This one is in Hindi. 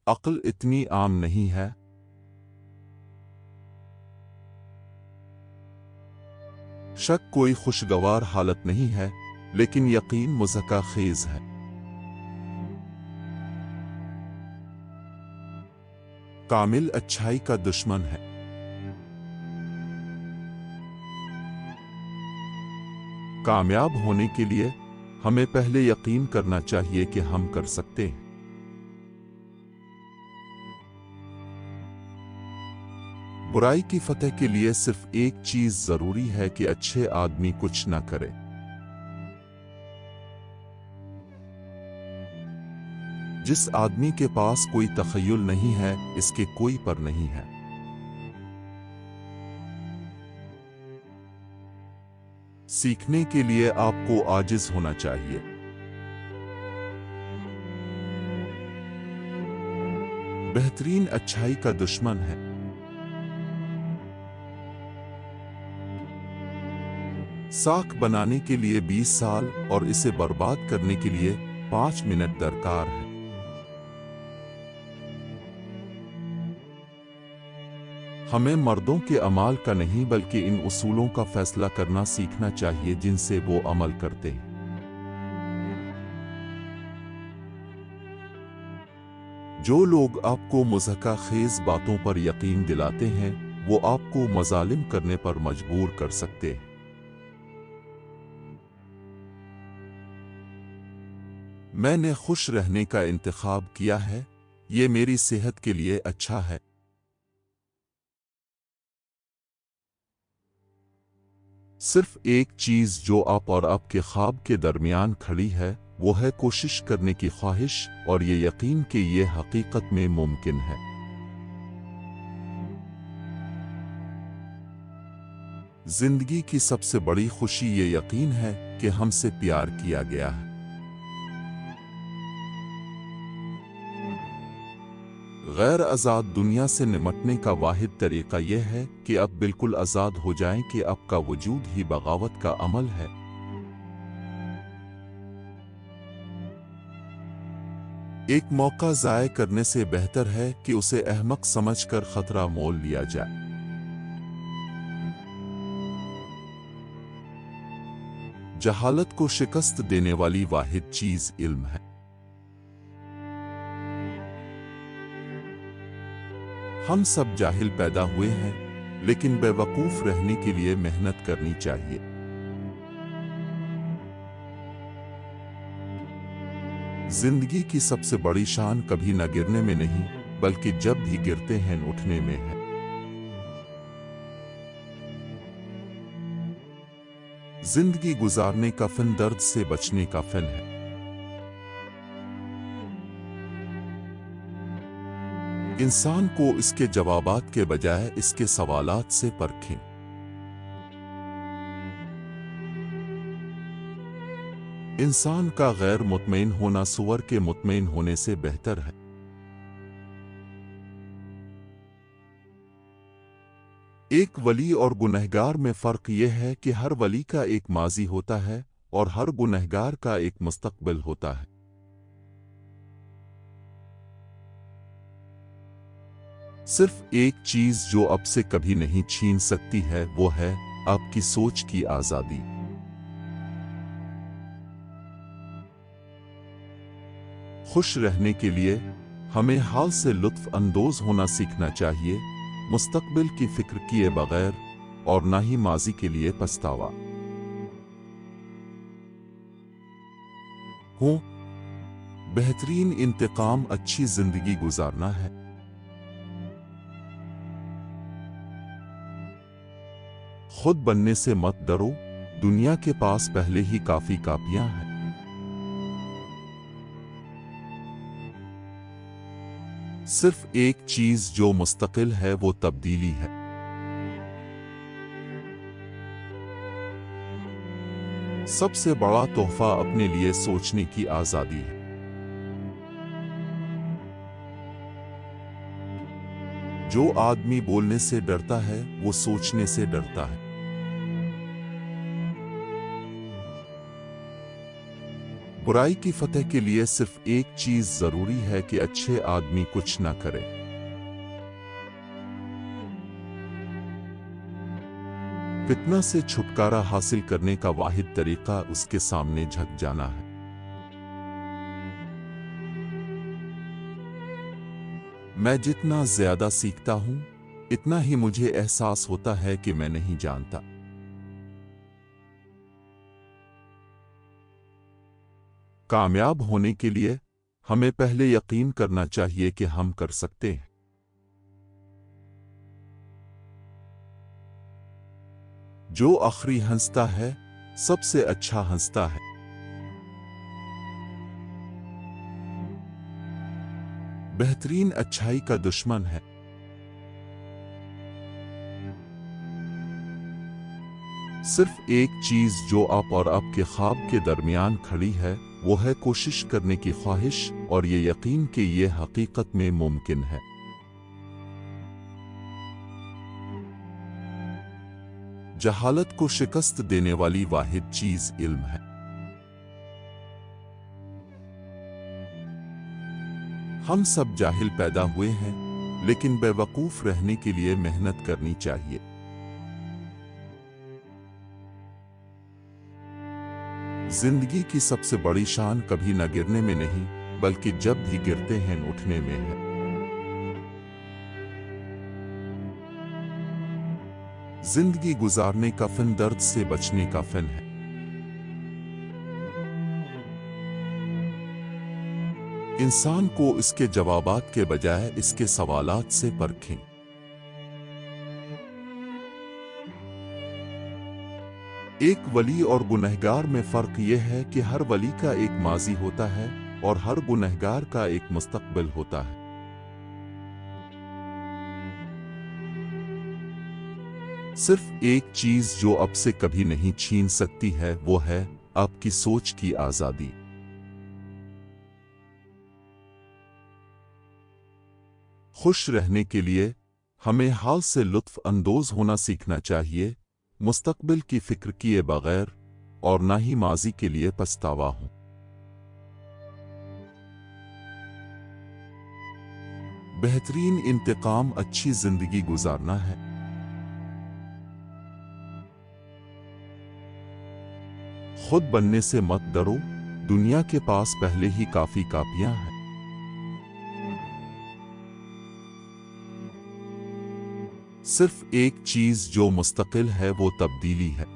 अक्ल इतनी आम नहीं है। शक कोई खुशगवार हालत नहीं है, लेकिन यकीन मुज़क्का खेज है। कामिल अच्छाई का दुश्मन है। कामयाब होने के लिए हमें पहले यकीन करना चाहिए कि हम कर सकते हैं। बुराई की फतह के लिए सिर्फ एक चीज जरूरी है कि अच्छे आदमी कुछ ना करे। जिस आदमी के पास कोई तखय्युल नहीं है, इसके कोई पर नहीं है। सीखने के लिए आपको आजिज होना चाहिए। बेहतरीन अच्छाई का दुश्मन है। साख बनाने के लिए 20 साल और इसे बर्बाद करने के लिए 5 मिनट दरकार है। हमें मर्दों के अमाल का नहीं बल्कि इन उसूलों का फैसला करना सीखना चाहिए जिनसे वो अमल करते हैं। जो लोग आपको मुज़क्का खेज बातों पर यकीन दिलाते हैं, वो आपको मजालिम करने पर मजबूर कर सकते हैं। मैंने खुश रहने का इंतखाब किया है, ये मेरी सेहत के लिए अच्छा है। सिर्फ एक चीज जो आप और आपके ख्वाब के दरमियान खड़ी है, वो है कोशिश करने की ख्वाहिश और ये यकीन कि ये हकीकत में मुमकिन है। जिंदगी की सबसे बड़ी खुशी ये यकीन है कि हमसे प्यार किया गया है। गैर आज़ाद दुनिया से निमटने का वाहिद तरीका यह है कि अब बिल्कुल आज़ाद हो जाएं कि आपका वजूद ही बगावत का अमल है। एक मौका ज़ाय करने से बेहतर है कि उसे अहमक समझकर खतरा मोल लिया जाए। जहालत को शिकस्त देने वाली वाहिद चीज इल्म है। हम सब जाहिल पैदा हुए हैं, लेकिन बेवकूफ रहने के लिए मेहनत करनी चाहिए। जिंदगी की सबसे बड़ी शान कभी न गिरने में नहीं, बल्कि जब भी गिरते हैं उठने में है। जिंदगी गुजारने का फन दर्द से बचने का फन है। इंसान को इसके जवाबात के बजाय इसके सवालात से परखें। इंसान का गैर मुतमईन होना सुअर के मुतमईन होने से बेहतर है। एक वली और गुनहगार में फर्क यह है कि हर वली का एक माजी होता है और हर गुनहगार का एक मुस्तकबिल होता है। सिर्फ एक चीज जो अब से कभी नहीं छीन सकती है, वो है आपकी सोच की आजादी। खुश रहने के लिए हमें हाल से लुत्फ अंदोज होना सीखना चाहिए, मुस्तकबिल की फिक्र किए बगैर, और ना ही माजी के लिए पछतावा हो। बेहतरीन इंतकाम अच्छी जिंदगी गुजारना है। खुद बनने से मत डरो, दुनिया के पास पहले ही काफी कापियां हैं। सिर्फ एक चीज जो मुस्तकिल है वो तब्दीली है। सबसे बड़ा तोहफा अपने लिए सोचने की आजादी है। जो आदमी बोलने से डरता है वो सोचने से डरता है। बुराई की फतह के लिए सिर्फ एक चीज जरूरी है कि अच्छे आदमी कुछ ना करे। फितना से छुटकारा हासिल करने का वाहिद तरीका उसके सामने झुक जाना है। मैं जितना ज्यादा सीखता हूं, इतना ही मुझे एहसास होता है कि मैं नहीं जानता। कामयाब होने के लिए हमें पहले यकीन करना चाहिए कि हम कर सकते हैं। जो आखिरी हंसता है, सबसे अच्छा हंसता है। बेहतरीन अच्छाई का दुश्मन है। सिर्फ एक चीज जो आप और आपके ख्वाब के दरमियान खड़ी है, वो है कोशिश करने की ख्वाहिश और ये यकीन कि ये हकीकत में मुमकिन है। जहालत को शिकस्त देने वाली वाहिद चीज इल्म है। हम सब जाहिल पैदा हुए हैं, लेकिन बेवकूफ रहने के लिए मेहनत करनी चाहिए। जिंदगी की सबसे बड़ी शान कभी न गिरने में नहीं, बल्कि जब भी गिरते हैं उठने में है। जिंदगी गुजारने का फन दर्द से बचने का फन है। इंसान को इसके जवाबात के बजाय इसके सवालात से परखें। एक वली और गुनहगार में फर्क यह है कि हर वली का एक माजी होता है और हर गुनहगार का एक मुस्तकबिल होता है। सिर्फ एक चीज जो आपसे कभी नहीं छीन सकती है, वो है आपकी सोच की आजादी। खुश रहने के लिए हमें हाल से लुत्फ अंदोज होना सीखना चाहिए, मुस्तकबिल की फिक्र किए बगैर, और ना ही माजी के लिए पछतावा हो। बेहतरीन इंतकाम अच्छी जिंदगी गुजारना है। खुद बनने से मत डरो, दुनिया के पास पहले ही काफी कापियां हैं। सिर्फ एक चीज जो मुस्तकिल है वो तब्दीली है।